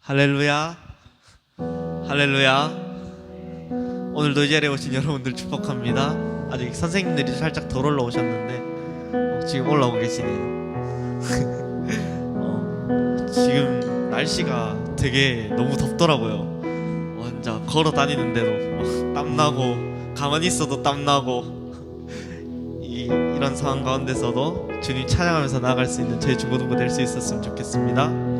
할렐루야, 할렐루야. 오늘도 이 자리에 오신 여러분들 축복합니다. 아직 선생님들이 살짝 덜 올라오셨는데 지금 올라오고 계시네요. 지금 날씨가 되게 너무 덥더라고요. 진짜 걸어 다니는데도 땀나고 가만히 있어도 땀나고 이런 상황 가운데서도 주님 찬양하면서 나아갈 수 있는 제 중고등부 될 수 있었으면 좋겠습니다.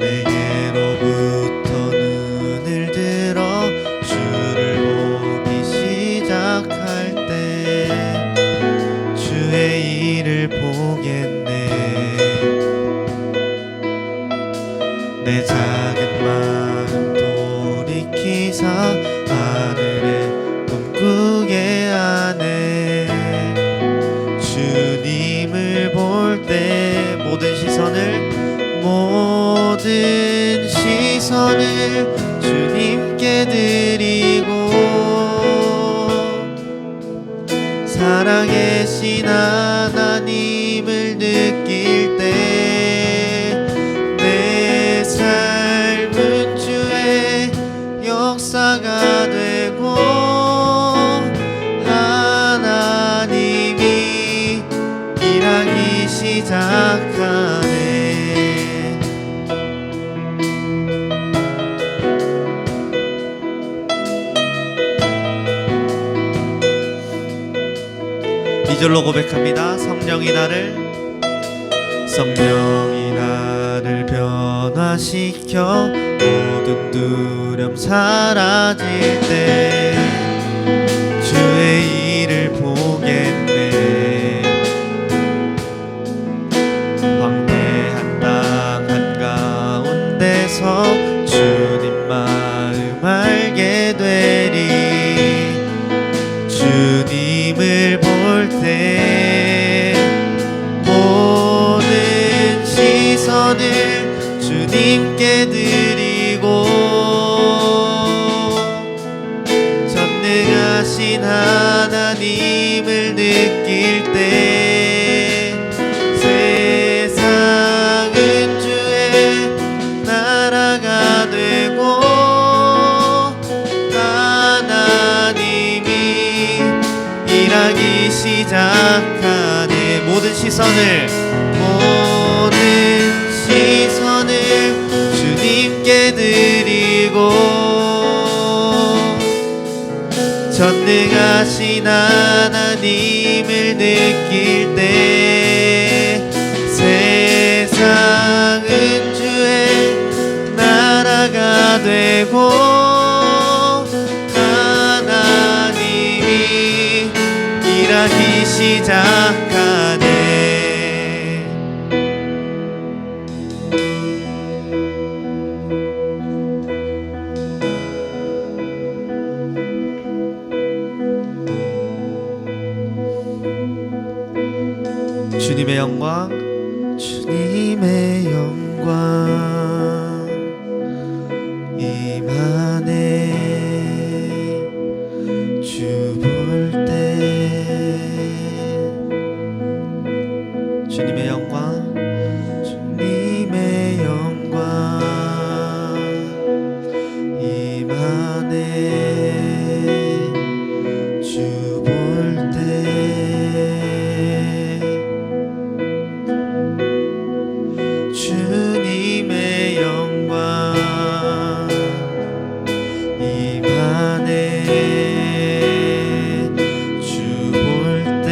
내게로부터 눈을 들어 주를 보기 시작할 때 주의 일을 보겠네. 내 작은 마음 돌이키사 하늘에 꿈꾸게 하네. 주님을 볼 때 모든 시선을 주님께 드리고 살아계신 하나님을 느낄 때 내 삶은 주의 역사가 되고 하나님이 일하기 시작하네. 이절로 고백합니다. 성령이 나를 변화시켜 모든 두려움 사라질 때 주의 일을 보겠네. 광대한 땅 한가운데서 주님 마음 알게 되리. 주님을 볼 때 모든 시선을 주님께 드리고 전능하신 하나님을 느낄 때 세상은 주의 나라가 되고 하나님이 일하기 시작하네. 모든 시선을 주님께 드리고 전능하신 하나님을 느낄 때 세상은 주의 나라가 되고 하나님이 일하기 시작하네. 주님의 영광, 주님의 영광 임하네. 주 볼 때 주님의 영광, 주님의 영광 임하네. 주 볼 때 주님의 영광 임하네. 주 볼 때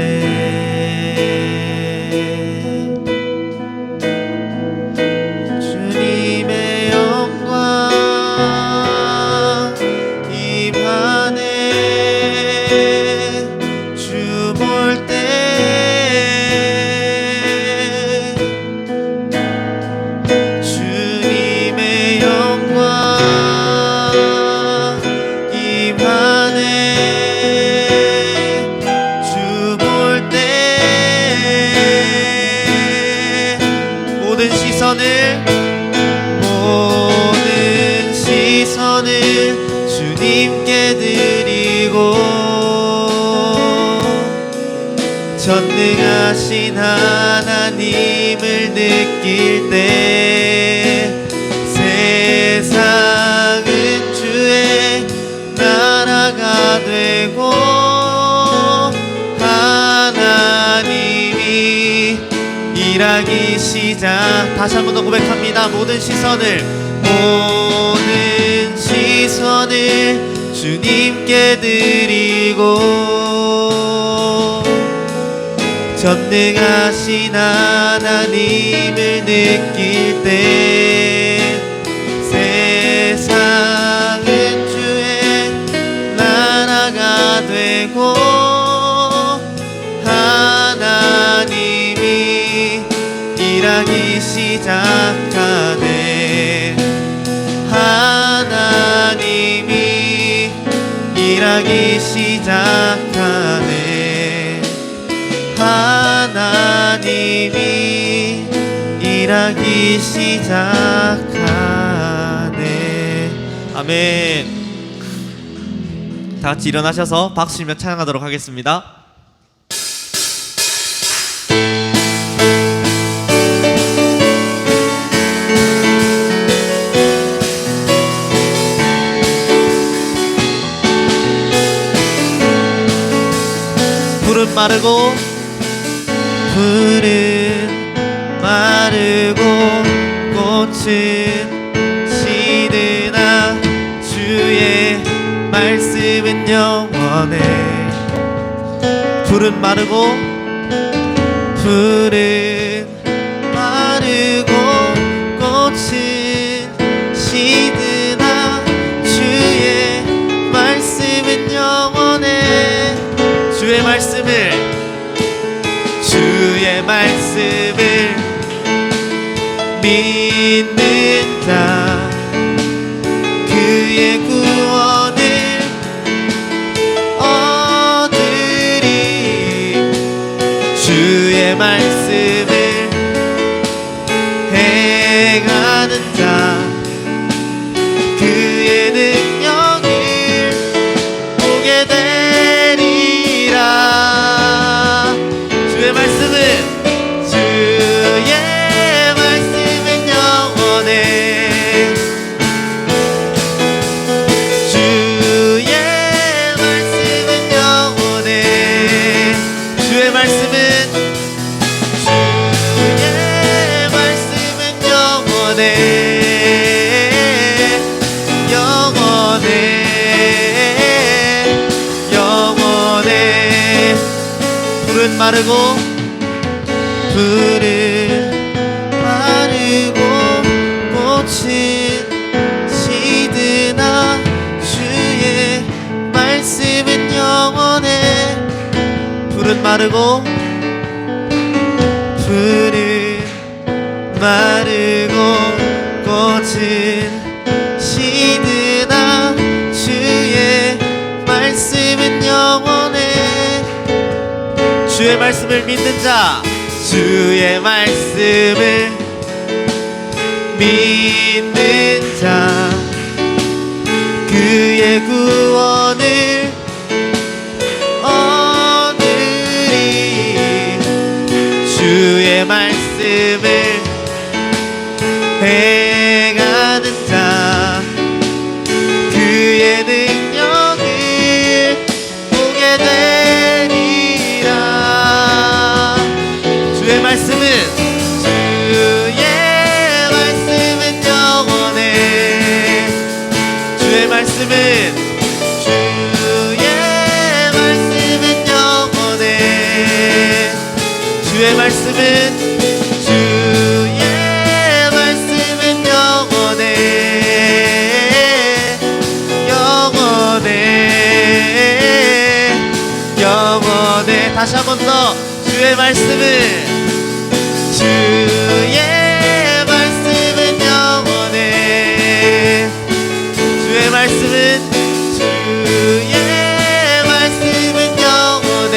주님의 영광 임하네. 주 볼 때 시선을 주님께 드리고 전능하신 하나님을 느낄 때 세상은 주의 나라가 되고 하나님이 일하기 시작. 다시 한 번 더 고백합니다. 모든 시선을 주님께 드리고 전능하신 하나님을 느낄 때 세상은 주의 나라가 되고 하나님이 일하기 시작하네. 하나님이 일하기 시작하네. 하나님이 일하기 시작하네. 아멘. 다 같이 일어나셔서 박수치며 찬양하도록 하겠습니다. 푸른 마르고 꽃은 시드나 주의 말씀은 영원해. 푸른 마르고 꽃은 시드나 주의 말씀은 영원해. 주의 말씀을 믿는 자 그의 구원을 얻으리. 주의 말씀을 행하는 자 그의 능력을 보게 되리라. 주의 말씀은 영원해. 주의 말씀은 영원해. 주의 말씀은 영원해. 영원해. 푸른 마르고 꽃은 시드나 주의 말씀은 영원해. 푸른 마르고 꽃은 시드나 주의 말씀은 영원해. 주의 말씀을 믿는 자 주의 말씀을 믿는 자 그의 구원을 얻으리. 주의 말씀을 행하는 자 그의 능력을 보게 되리라. 주의 말씀은 주의 말씀은 영원해. 주의 말씀은 영원해. 영원해. 다시 한 번 더 주의 말씀은 영원해. 주의 말씀은 영원해.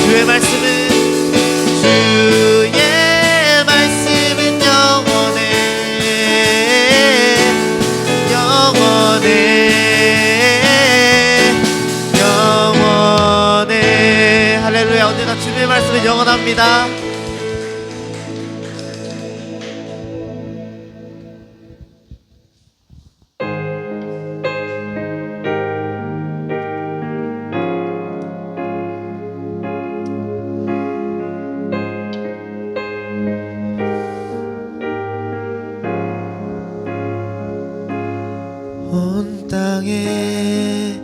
주의 말씀은 감사합니다. 온 땅의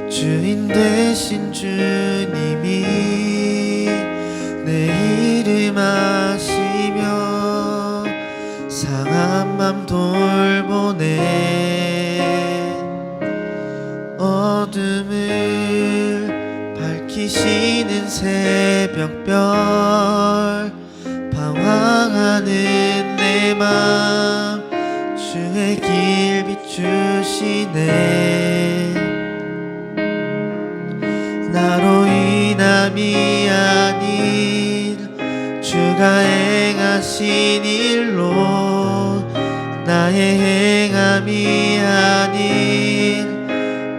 주인 되신 주님이 내 이름 아시며 상한 맘 돌보네. 어둠을 밝히시는 새벽별 방황하는 내 맘 주의 길 비추시네. 나로 인함이 아닌 주가 행하신 일로 나의 행함이 아닌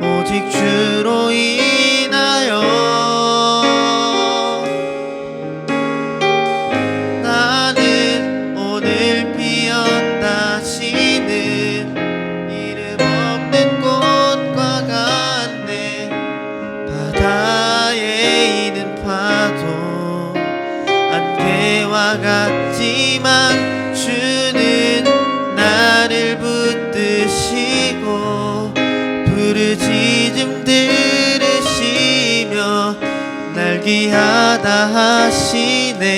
오직 주로 인하여 나는 오늘 피었다 시는 이름 없는 꽃과 같네. 바다에 있는 파도 안개와 같지만 주는 나를 붙드시고 부르짖음 들으시며 날 귀하다 하시네.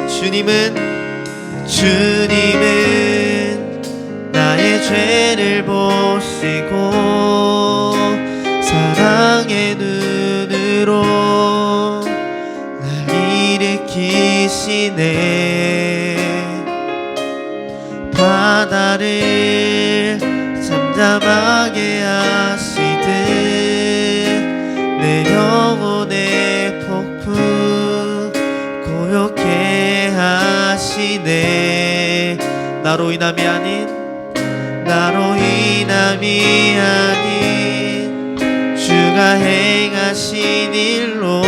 주님은 나의 죄를 보시고 사랑의 눈으로 날 일으키시네. 바다를 잠잠하게 하시듯 내 영혼의 폭풍 고요케 하시네. 나로 인함이 아닌 주가 행하신 일로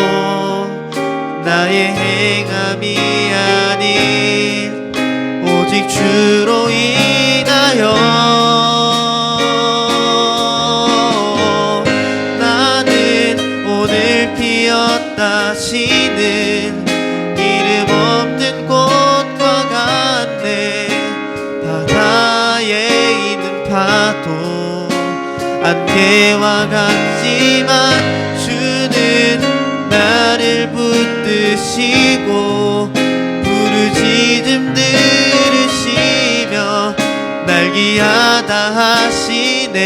나의 행함이 아닌 오직 주로 인하여 나는 오늘 피었다 시는 이름 없는 꽃과 같네. 바다에 있는 파도 안개와 같지만 주는 나를 붙드시고 부르짖음 들으시며 날 귀하다 하시네.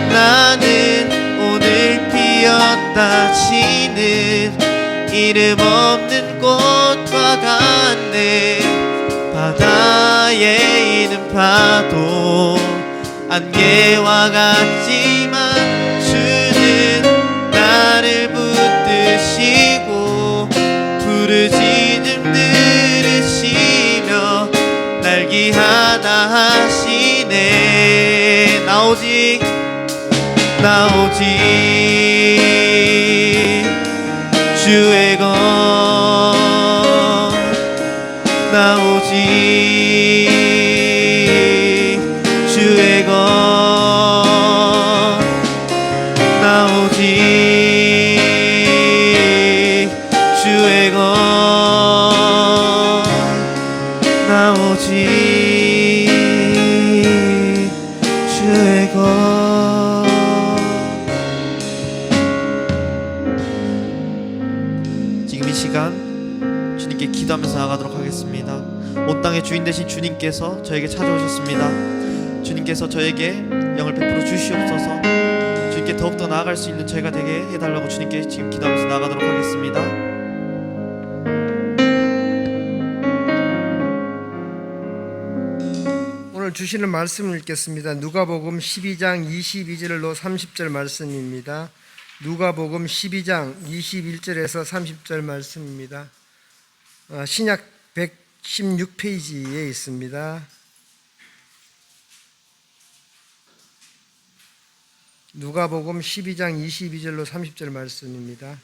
나는 오늘 피었다 지는 이름 없는 꽃과 같네. 바다에 있는 파도 안개와 같지만 주는 나를 붙드시고 부르짖음 들으시며 날 귀하다 하시네. 나 오직 주의 것, 나 오직 주의 것, 나 오직 주의 것, 나 오직 주의 것. 지금 이 시간 주님께 기도하면서 나가도록 하겠습니다. 온 땅의 주인 되신 주님께서 저에게 찾아오셨습니다. 주님께서 저에게 영을 베풀어 주시옵소서. 주님께 더욱더 나아갈 수 있는 저희가 되게 해달라고 주님께 지금 기도하면서 나가도록 하겠습니다. 오늘 주시는 말씀을 읽겠습니다. 누가복음 12장 22절로 30절 말씀입니다. 누가복음 12장 21절에서 30절 말씀입니다. 신약 116페이지에 있습니다. 누가복음 12장 22절로 30절 말씀입니다.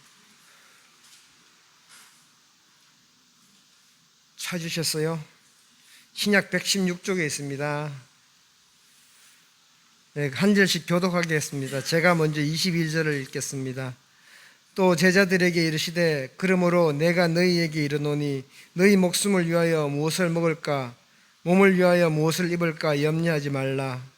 찾으셨어요? 신약 116쪽에 있습니다. 네, 한 절씩 교독하겠습니다. 제가 먼저 21절을 읽겠습니다. 또 제자들에게 이르시되 그러므로 내가 너희에게 이르노니 너희 목숨을 위하여 무엇을 먹을까 몸을 위하여 무엇을 입을까 염려하지 말라.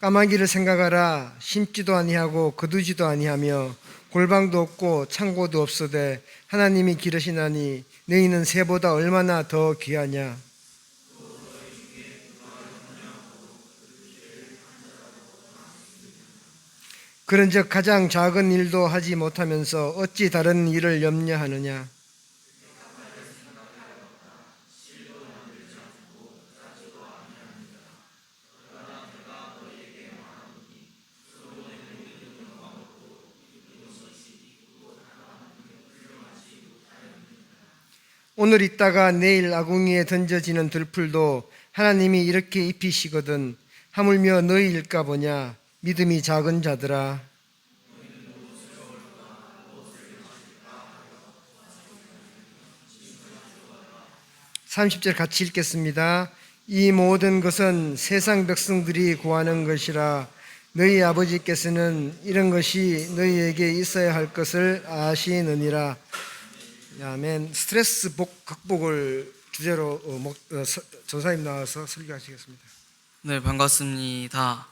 까마귀를 생각하라. 심지도 아니하고 거두지도 아니하며 골방도 없고 창고도 없으되 하나님이 기르시나니 너희는 새보다 얼마나 더 귀하냐. 그런즉 가장 작은 일도 하지 못하면서 어찌 다른 일을 염려하느냐. 오늘 있다가 내일 아궁이에 던져지는 들풀도 하나님이 이렇게 입히시거든 하물며 너희일까 보냐. 믿음이 작은 자들아. (30절) 같이 읽겠습니다. 이 모든 것은 세상 백성들이 구하는 것이라 너희 아버지께서는 이런 것이 너희에게 있어야 할 것을 아시느니라. 아멘. 스트레스 극복을 주제로 전사님 나와서 설교하시겠습니다. 네, 반갑습니다.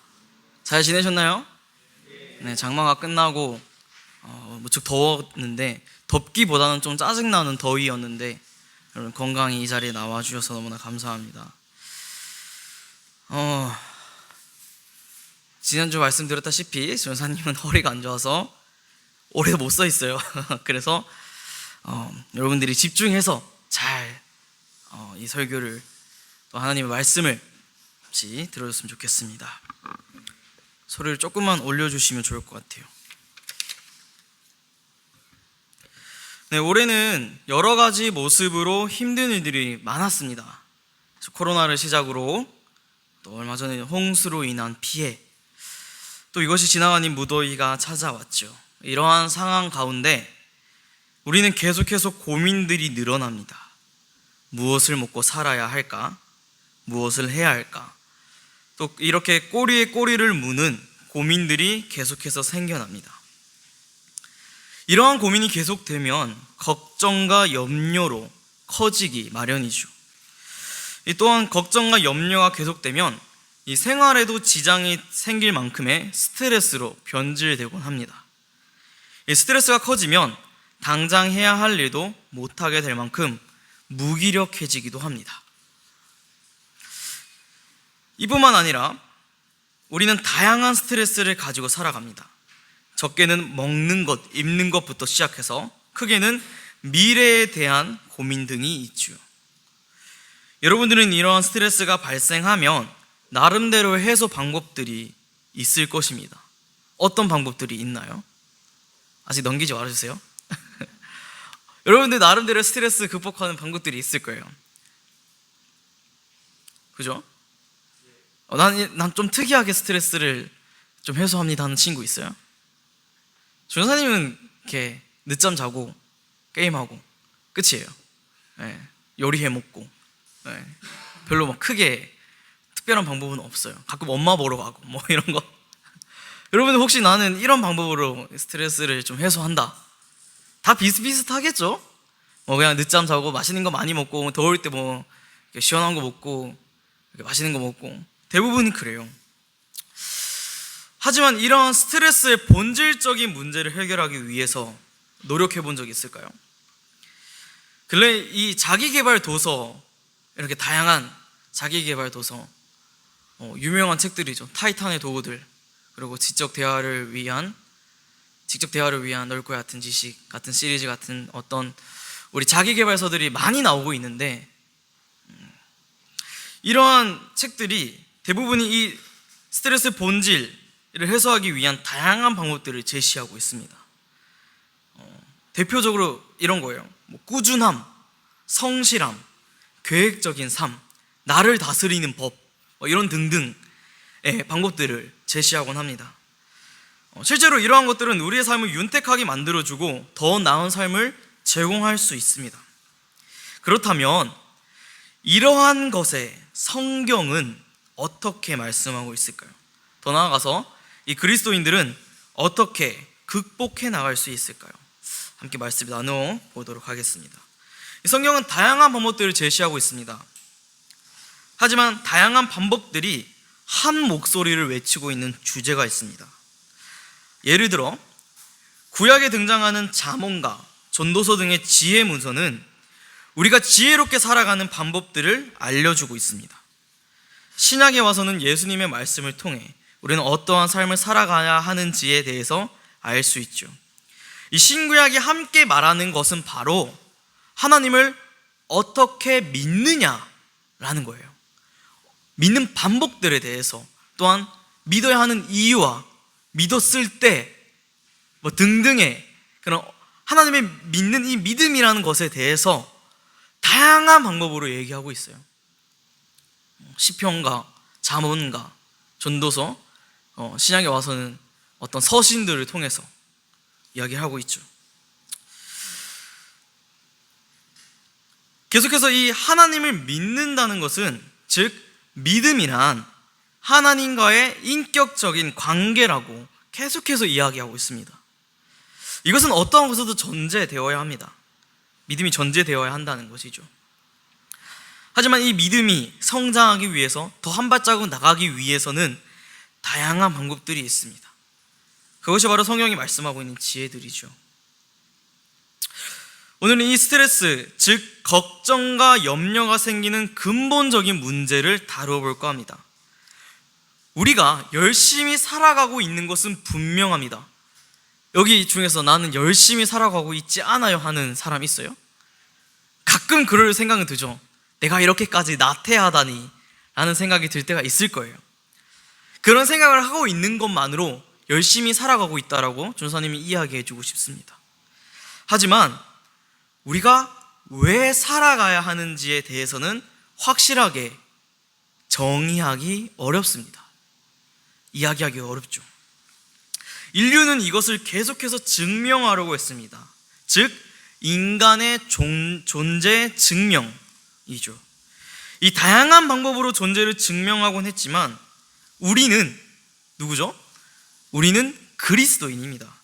잘 지내셨나요? 네, 장마가 끝나고 무척 더웠는데 덥기보다는 좀 짜증나는 더위였는데 여러분 건강히 이 자리에 나와주셔서 너무나 감사합니다. 지난주 말씀드렸다시피 전사님은 허리가 안 좋아서 오래 못 서 있어요. 그래서 여러분들이 집중해서 잘 이 설교를 또 하나님의 말씀을 같이 들어줬으면 좋겠습니다. 소리를 조금만 올려주시면 좋을 것 같아요. 네, 올해는 여러 가지 모습으로 힘든 일들이 많았습니다. 코로나를 시작으로 또 얼마 전에 홍수로 인한 피해, 또 이것이 지나가는 무더위가 찾아왔죠. 이러한 상황 가운데 우리는 계속해서 고민들이 늘어납니다. 무엇을 먹고 살아야 할까? 무엇을 해야 할까? 또 이렇게 꼬리에 꼬리를 무는 고민들이 계속해서 생겨납니다. 이러한 고민이 계속되면 걱정과 염려로 커지기 마련이죠. 또한 걱정과 염려가 계속되면 이 생활에도 지장이 생길 만큼의 스트레스로 변질되곤 합니다. 이 스트레스가 커지면 당장 해야 할 일도 못하게 될 만큼 무기력해지기도 합니다. 이뿐만 아니라 우리는 다양한 스트레스를 가지고 살아갑니다. 적게는 먹는 것, 입는 것부터 시작해서 크게는 미래에 대한 고민 등이 있죠. 여러분들은 이러한 스트레스가 발생하면 나름대로의 해소 방법들이 있을 것입니다. 어떤 방법들이 있나요? 아직 넘기지 말아주세요. 여러분들 나름대로 스트레스 극복하는 방법들이 있을 거예요. 그죠? 난 좀 특이하게 스트레스를 좀 해소합니다 하는 친구 있어요? 전사님은 이렇게 늦잠 자고 게임하고 끝이에요. 네, 요리해 먹고 네, 별로 막 크게 특별한 방법은 없어요. 가끔 엄마 보러 가고 뭐 이런 거. 여러분 혹시 나는 이런 방법으로 스트레스를 좀 해소한다, 다 비슷비슷하겠죠? 그냥 늦잠 자고 맛있는 거 많이 먹고 더울 때 뭐 시원한 거 먹고 맛있는 거 먹고 대부분이 그래요. 하지만 이런 스트레스의 본질적인 문제를 해결하기 위해서 노력해 본 적이 있을까요? 근래 이 자기계발 도서, 이렇게 다양한 자기계발 도서, 유명한 책들이죠. 타이탄의 도구들, 그리고 지적 대화를 위한 넓고 얕은 지식 같은 시리즈 같은 어떤 우리 자기계발서들이 많이 나오고 있는데, 이러한 책들이 대부분이 이 스트레스 본질을 해소하기 위한 다양한 방법들을 제시하고 있습니다. 대표적으로 이런 거예요. 꾸준함, 성실함, 계획적인 삶, 나를 다스리는 법, 이런 등등의 방법들을 제시하곤 합니다. 실제로 이러한 것들은 우리의 삶을 윤택하게 만들어주고 더 나은 삶을 제공할 수 있습니다. 그렇다면 이러한 것에 성경은 어떻게 말씀하고 있을까요? 더 나아가서 이 그리스도인들은 어떻게 극복해 나갈 수 있을까요? 함께 말씀 나누어 보도록 하겠습니다. 이 성경은 다양한 방법들을 제시하고 있습니다. 하지만 다양한 방법들이 한 목소리를 외치고 있는 주제가 있습니다. 예를 들어 구약에 등장하는 잠언과 전도서 등의 지혜 문서는 우리가 지혜롭게 살아가는 방법들을 알려주고 있습니다. 신약에 와서는 예수님의 말씀을 통해 우리는 어떠한 삶을 살아가야 하는지에 대해서 알 수 있죠. 이 신구약이 함께 말하는 것은 바로 하나님을 어떻게 믿느냐라는 거예요. 믿는 방법들에 대해서, 또한 믿어야 하는 이유와 믿었을 때 등등의 그런 하나님의 믿는 이 믿음이라는 것에 대해서 다양한 방법으로 얘기하고 있어요. 시편과 잠언과 전도서, 신약에 와서는 어떤 서신들을 통해서 이야기를 하고 있죠. 계속해서 이 하나님을 믿는다는 것은, 즉 믿음이란 하나님과의 인격적인 관계라고 계속해서 이야기하고 있습니다. 이것은 어떠한 것에도 전제되어야 합니다. 믿음이 전제되어야 한다는 것이죠. 하지만 이 믿음이 성장하기 위해서, 더 한 발자국 나가기 위해서는 다양한 방법들이 있습니다. 그것이 바로 성경이 말씀하고 있는 지혜들이죠. 오늘은 이 스트레스, 즉 걱정과 염려가 생기는 근본적인 문제를 다루어 볼까 합니다. 우리가 열심히 살아가고 있는 것은 분명합니다. 여기 중에서 나는 열심히 살아가고 있지 않아요 하는 사람 있어요? 가끔 그럴 생각은 들죠. 내가 이렇게까지 나태하다니 라는 생각이 들 때가 있을 거예요. 그런 생각을 하고 있는 것만으로 열심히 살아가고 있다라고 전사님이 이야기해 주고 싶습니다. 하지만 우리가 왜 살아가야 하는지에 대해서는 확실하게 정의하기 어렵습니다. 이야기하기 어렵죠. 인류는 이것을 계속해서 증명하려고 했습니다. 즉 인간의 존재 증명이죠. 이 다양한 방법으로 존재를 증명하곤 했지만 우리는 누구죠? 우리는 그리스도인입니다.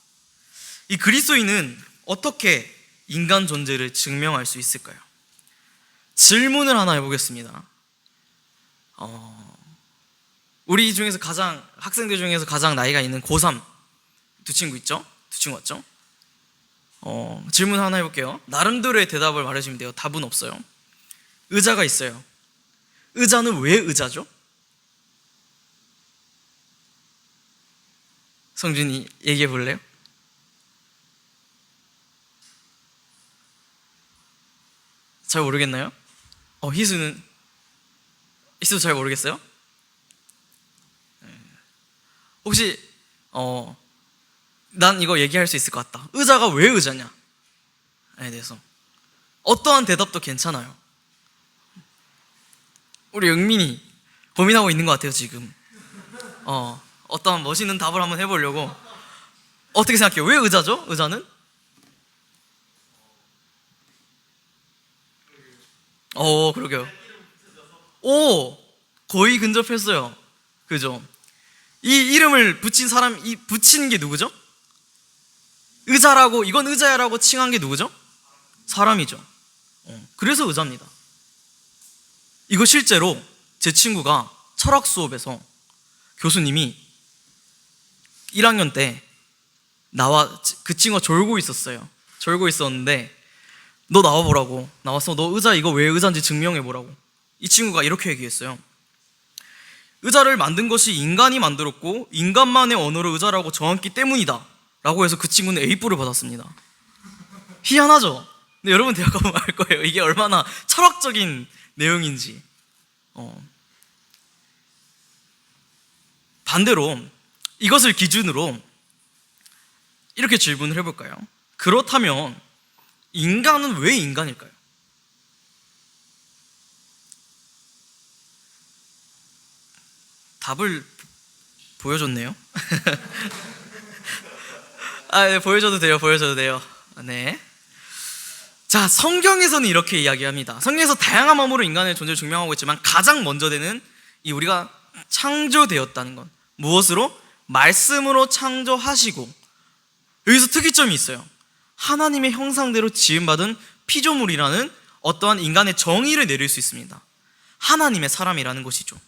이 그리스도인은 어떻게 인간 존재를 증명할 수 있을까요? 질문을 하나 해보겠습니다. 우리 중에서 학생들 중에서 가장 나이가 있는 고3 두 친구 있죠? 두 친구 왔죠? 질문 하나 해볼게요. 나름대로의 대답을 말해주면 돼요. 답은 없어요. 의자가 있어요. 의자는 왜 의자죠? 성준이 얘기해 볼래요? 잘 모르겠나요? 희수도 잘 모르겠어요? 혹시 난 이거 얘기할 수 있을 것 같다. 의자가 왜 의자냐에 대해서 어떠한 대답도 괜찮아요. 우리 영민이 고민하고 있는 것 같아요 지금. 어떠한 멋있는 답을 한번 해보려고. 어떻게 생각해요? 왜 의자죠? 의자는? 그러게요. 거의 근접했어요. 그죠? 이 이름을 붙인 붙인 게 누구죠? 의자라고, 이건 의자야라고 칭한 게 누구죠? 사람이죠. 그래서 의자입니다. 이거 실제로 제 친구가 철학 수업에서 교수님이 1학년 때 그 친구가 졸고 있었어요. 졸고 있었는데 너 나와보라고. 나와서 너 의자 이거 왜 의자인지 증명해보라고. 이 친구가 이렇게 얘기했어요. 의자를 만든 것이 인간이 만들었고 인간만의 언어로 의자라고 정했기 때문이다 라고 해서 그 친구는 A+를 받았습니다. 희한하죠? 근데 여러분 대학가보면 알 거예요. 이게 얼마나 철학적인 내용인지. 반대로 이것을 기준으로 이렇게 질문을 해볼까요? 그렇다면 인간은 왜 인간일까요? 답을 보여줬네요. 네, 보여줘도 돼요. 네. 자, 성경에서는 이렇게 이야기합니다. 성경에서 다양한 몸으로 인간의 존재를 증명하고 있지만 가장 먼저 되는 이 우리가 창조되었다는 것. 무엇으로? 말씀으로 창조하시고, 여기서 특이점이 있어요. 하나님의 형상대로 지음받은 피조물이라는 어떠한 인간의 정의를 내릴 수 있습니다. 하나님의 사람이라는 것이죠.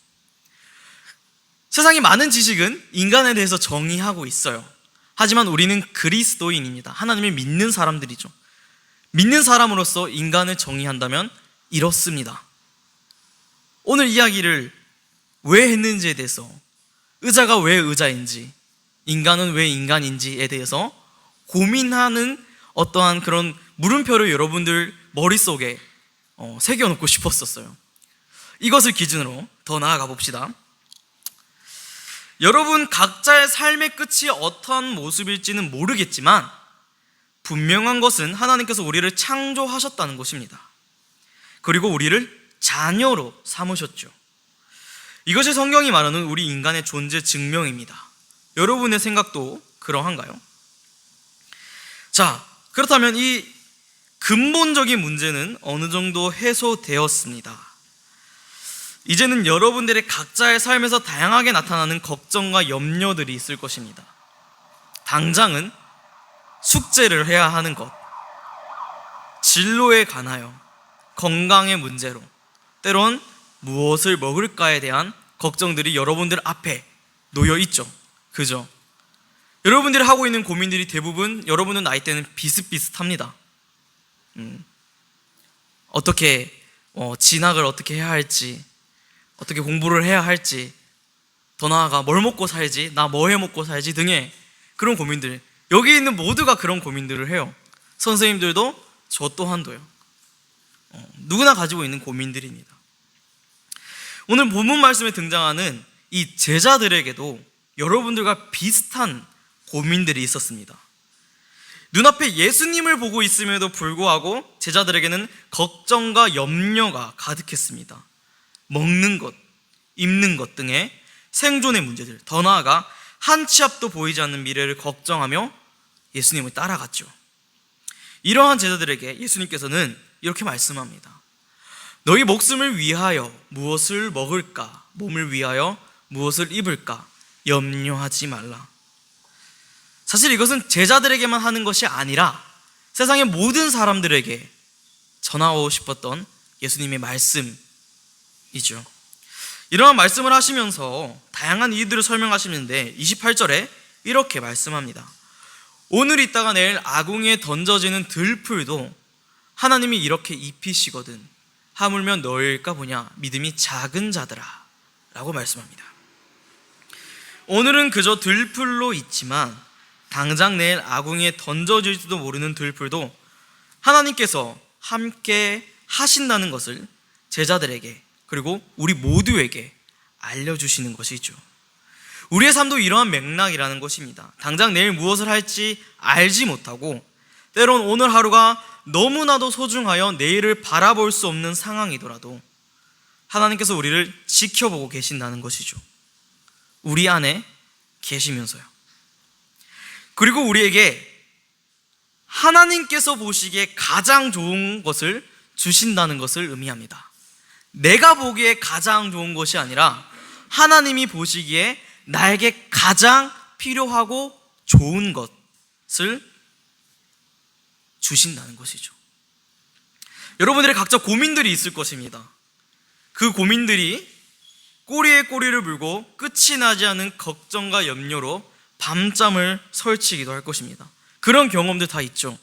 세상의 많은 지식은 인간에 대해서 정의하고 있어요. 하지만 우리는 그리스도인입니다. 하나님을 믿는 사람들이죠. 믿는 사람으로서 인간을 정의한다면 이렇습니다. 오늘 이야기를 왜 했는지에 대해서, 의자가 왜 의자인지, 인간은 왜 인간인지에 대해서 고민하는 어떠한 그런 물음표를 여러분들 머릿속에 새겨놓고 싶었었어요. 이것을 기준으로 더 나아가 봅시다. 여러분 각자의 삶의 끝이 어떠한 모습일지는 모르겠지만 분명한 것은 하나님께서 우리를 창조하셨다는 것입니다. 그리고 우리를 자녀로 삼으셨죠. 이것이 성경이 말하는 우리 인간의 존재 증명입니다. 여러분의 생각도 그러한가요? 자, 그렇다면 이 근본적인 문제는 어느 정도 해소되었습니다. 이제는 여러분들의 각자의 삶에서 다양하게 나타나는 걱정과 염려들이 있을 것입니다. 당장은 숙제를 해야 하는 것, 진로에 관하여, 건강의 문제로, 때론 무엇을 먹을까에 대한 걱정들이 여러분들 앞에 놓여 있죠. 그죠? 여러분들이 하고 있는 고민들이 대부분 여러분의 나이대는 비슷비슷합니다. 어떻게 진학을 어떻게 해야 할지, 어떻게 공부를 해야 할지, 더 나아가 뭘 먹고 살지, 나 뭐 해 먹고 살지 등의 그런 고민들, 여기 있는 모두가 그런 고민들을 해요. 선생님들도 저 또한도요. 누구나 가지고 있는 고민들입니다. 오늘 본문 말씀에 등장하는 이 제자들에게도 여러분들과 비슷한 고민들이 있었습니다. 눈앞에 예수님을 보고 있음에도 불구하고 제자들에게는 걱정과 염려가 가득했습니다. 먹는 것, 입는 것 등의 생존의 문제들, 더 나아가 한 치 앞도 보이지 않는 미래를 걱정하며 예수님을 따라갔죠. 이러한 제자들에게 예수님께서는 이렇게 말씀합니다. 너희 목숨을 위하여 무엇을 먹을까? 몸을 위하여 무엇을 입을까? 염려하지 말라. 사실 이것은 제자들에게만 하는 것이 아니라 세상의 모든 사람들에게 전하고 싶었던 예수님의 말씀이죠. 이러한 말씀을 하시면서 다양한 이유들을 설명하시는데 28절에 이렇게 말씀합니다. 오늘 있다가 내일 아궁이에 던져지는 들풀도 하나님이 이렇게 입히시거든 하물며 너일까 보냐 믿음이 작은 자들아 라고 말씀합니다. 오늘은 그저 들풀로 있지만 당장 내일 아궁이에 던져질지도 모르는 들풀도 하나님께서 함께 하신다는 것을 제자들에게 그리고 우리 모두에게 알려주시는 것이죠. 우리의 삶도 이러한 맥락이라는 것입니다. 당장 내일 무엇을 할지 알지 못하고 때론 오늘 하루가 너무나도 소중하여 내일을 바라볼 수 없는 상황이더라도 하나님께서 우리를 지켜보고 계신다는 것이죠. 우리 안에 계시면서요. 그리고 우리에게 하나님께서 보시기에 가장 좋은 것을 주신다는 것을 의미합니다. 내가 보기에 가장 좋은 것이 아니라 하나님이 보시기에 나에게 가장 필요하고 좋은 것을 주신다는 것이죠. 여러분들의 각자 고민들이 있을 것입니다. 그 고민들이 꼬리에 꼬리를 물고 끝이 나지 않은 걱정과 염려로 밤잠을 설치기도 할 것입니다. 그런 경험들 다 있죠.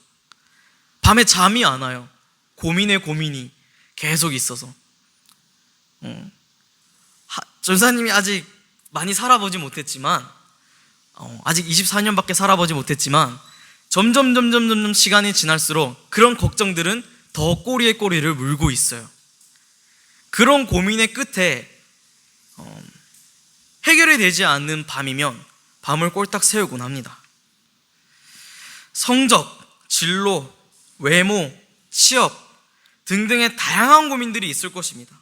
밤에 잠이 안 와요. 고민에 고민이 계속 있어서. 전사님이 아직 많이 살아보지 못했지만 아직 24년밖에 살아보지 못했지만 점점 시간이 지날수록 그런 걱정들은 더 꼬리에 꼬리를 물고 있어요. 그런 고민의 끝에 해결이 되지 않는 밤이면 밤을 꼴딱 새우곤 합니다. 성적, 진로, 외모, 취업 등등의 다양한 고민들이 있을 것입니다.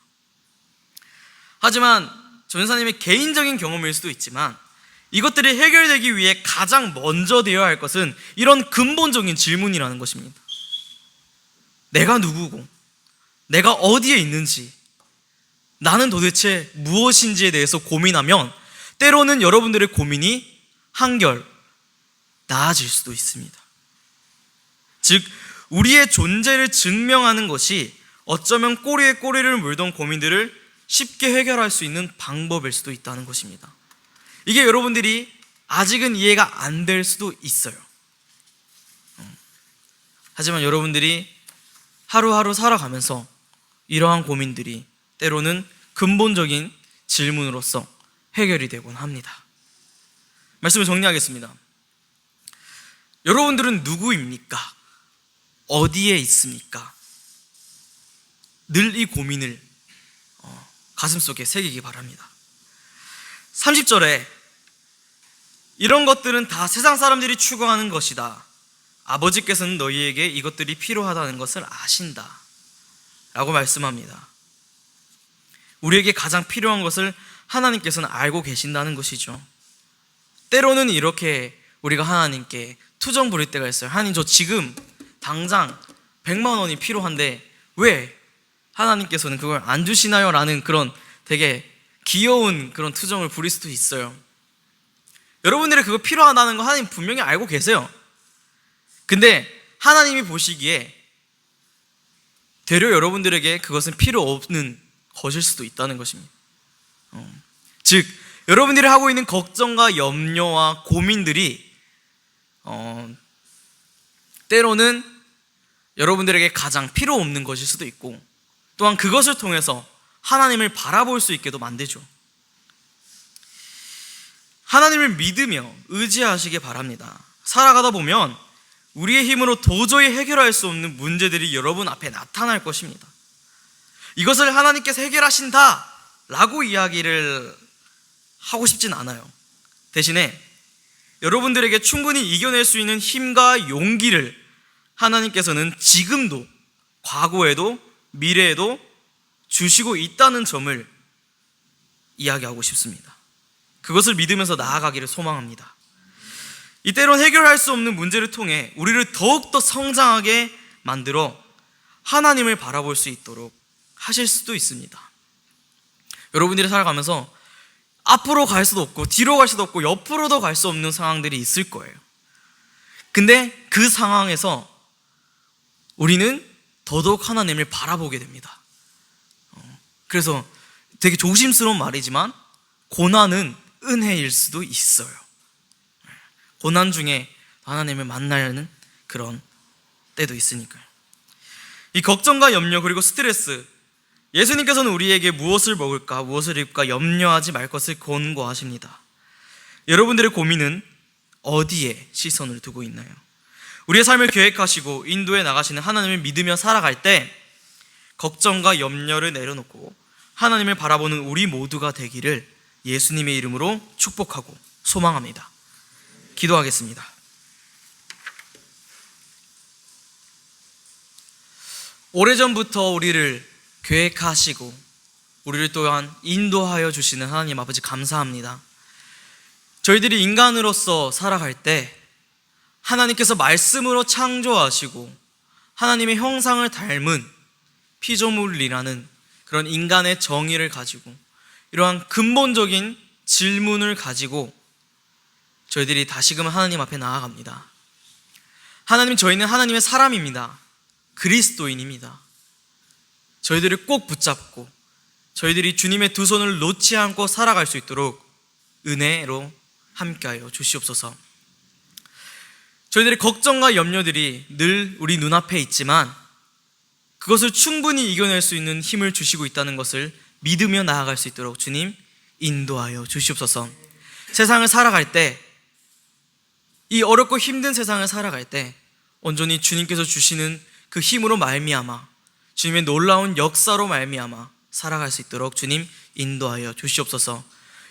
하지만 전사님의 개인적인 경험일 수도 있지만 이것들이 해결되기 위해 가장 먼저 되어야 할 것은 이런 근본적인 질문이라는 것입니다. 내가 누구고 내가 어디에 있는지 나는 도대체 무엇인지에 대해서 고민하면 때로는 여러분들의 고민이 한결 나아질 수도 있습니다. 즉 우리의 존재를 증명하는 것이 어쩌면 꼬리에 꼬리를 물던 고민들을 쉽게 해결할 수 있는 방법일 수도 있다는 것입니다. 이게 여러분들이 아직은 이해가 안 될 수도 있어요. 하지만 여러분들이 하루하루 살아가면서 이러한 고민들이 때로는 근본적인 질문으로서 해결이 되곤 합니다. 말씀을 정리하겠습니다. 여러분들은 누구입니까? 어디에 있습니까? 늘 이 고민을 가슴속에 새기기 바랍니다. 30절에 이런 것들은 다 세상 사람들이 추구하는 것이다. 아버지께서는 너희에게 이것들이 필요하다는 것을 아신다 라고 말씀합니다. 우리에게 가장 필요한 것을 하나님께서는 알고 계신다는 것이죠. 때로는 이렇게 우리가 하나님께 투정 부릴 때가 있어요. 하나님, 저 지금 당장 100만 원이 필요한데 왜 하나님께서는 그걸 안 주시나요? 라는 그런 되게 귀여운 그런 투정을 부릴 수도 있어요. 여러분들이 그거 필요하다는 거 하나님 분명히 알고 계세요. 근데 하나님이 보시기에 되려 여러분들에게 그것은 필요 없는 것일 수도 있다는 것입니다. 즉 여러분들이 하고 있는 걱정과 염려와 고민들이 때로는 여러분들에게 가장 필요 없는 것일 수도 있고, 또한 그것을 통해서 하나님을 바라볼 수 있게도 만들죠. 하나님을 믿으며 의지하시기 바랍니다. 살아가다 보면 우리의 힘으로 도저히 해결할 수 없는 문제들이 여러분 앞에 나타날 것입니다. 이것을 하나님께서 해결하신다 라고 이야기를 하고 싶진 않아요. 대신에 여러분들에게 충분히 이겨낼 수 있는 힘과 용기를 하나님께서는 지금도, 과거에도, 미래에도 주시고 있다는 점을 이야기하고 싶습니다. 그것을 믿으면서 나아가기를 소망합니다. 이때론 해결할 수 없는 문제를 통해 우리를 더욱더 성장하게 만들어 하나님을 바라볼 수 있도록 하실 수도 있습니다. 여러분들이 살아가면서 앞으로 갈 수도 없고 뒤로 갈 수도 없고 옆으로도 갈 수 없는 상황들이 있을 거예요. 근데 그 상황에서 우리는 더더욱 하나님을 바라보게 됩니다. 그래서 되게 조심스러운 말이지만 고난은 은혜일 수도 있어요. 고난 중에 하나님을 만나는 그런 때도 있으니까요. 이 걱정과 염려 그리고 스트레스, 예수님께서는 우리에게 무엇을 먹을까 무엇을 입을까 염려하지 말 것을 권고하십니다. 여러분들의 고민은 어디에 시선을 두고 있나요? 우리의 삶을 계획하시고 인도해 나가시는 하나님을 믿으며 살아갈 때 걱정과 염려를 내려놓고 하나님을 바라보는 우리 모두가 되기를 예수님의 이름으로 축복하고 소망합니다. 기도하겠습니다. 오래전부터 우리를 계획하시고 우리를 또한 인도하여 주시는 하나님 아버지 감사합니다. 저희들이 인간으로서 살아갈 때 하나님께서 말씀으로 창조하시고 하나님의 형상을 닮은 피조물이라는 그런 인간의 정의를 가지고 이러한 근본적인 질문을 가지고 저희들이 다시금 하나님 앞에 나아갑니다. 하나님, 저희는 하나님의 사람입니다. 그리스도인입니다. 저희들을 꼭 붙잡고 저희들이 주님의 두 손을 놓지 않고 살아갈 수 있도록 은혜로 함께하여 주시옵소서. 저희들의 걱정과 염려들이 늘 우리 눈앞에 있지만 그것을 충분히 이겨낼 수 있는 힘을 주시고 있다는 것을 믿으며 나아갈 수 있도록 주님 인도하여 주시옵소서. 세상을 살아갈 때, 이 어렵고 힘든 세상을 살아갈 때 온전히 주님께서 주시는 그 힘으로 말미암아 주님의 놀라운 역사로 말미암아 살아갈 수 있도록 주님 인도하여 주시옵소서.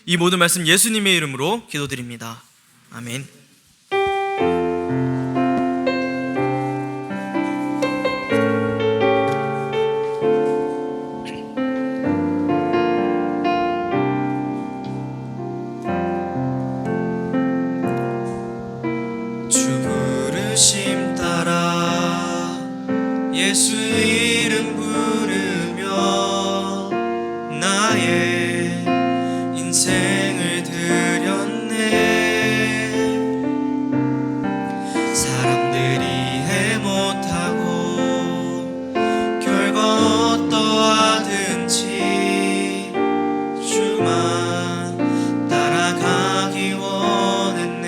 이 모든 말씀 예수님의 이름으로 기도드립니다. 아멘. 부르심 따라 예수 이름 부르며 나의 인생을 드렸네. 사람들이 해 못하고 결과 어떠하든지 주만 따라가기 원했네.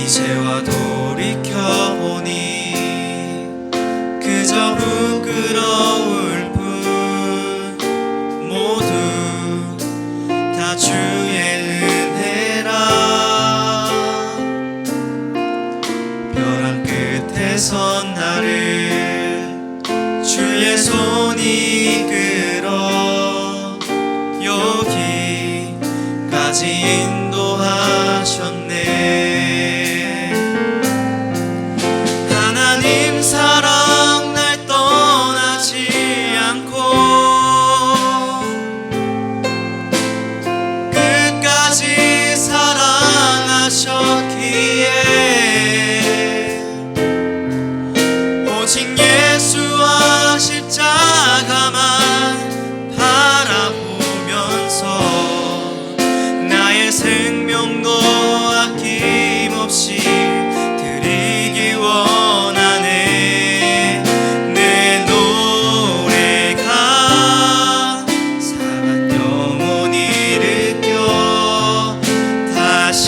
이제와 돌이켜보니 그저 부끄러울 뿐 모두 다 주의 은혜라. 벼랑 끝에 선 나를 주의 손이 이끌어 여기까지 인도하셨네. 하나님 사랑 날 떠나지 않고 끝까지 사랑하셨기에 오직 예수와 십자가만 바라보면서 나의 생명도 아낌없이 드리기 원하네. 내 노래가 상한 영혼 일으켜 다시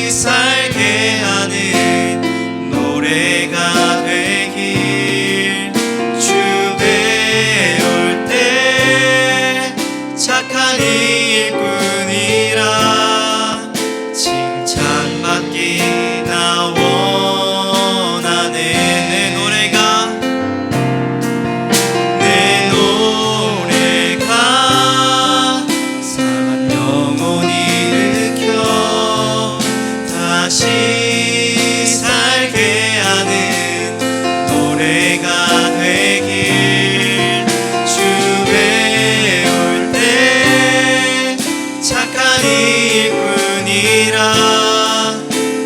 살게 하는 노래가 되길. 주 배울 때 착한 일꾼이라 칭찬받기 나 원하네. 내 노래가 상한 영혼 일으켜 다시 살게 하는 노래가 되길. 주 배울 때 착한 일꾼이라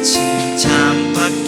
칭찬받기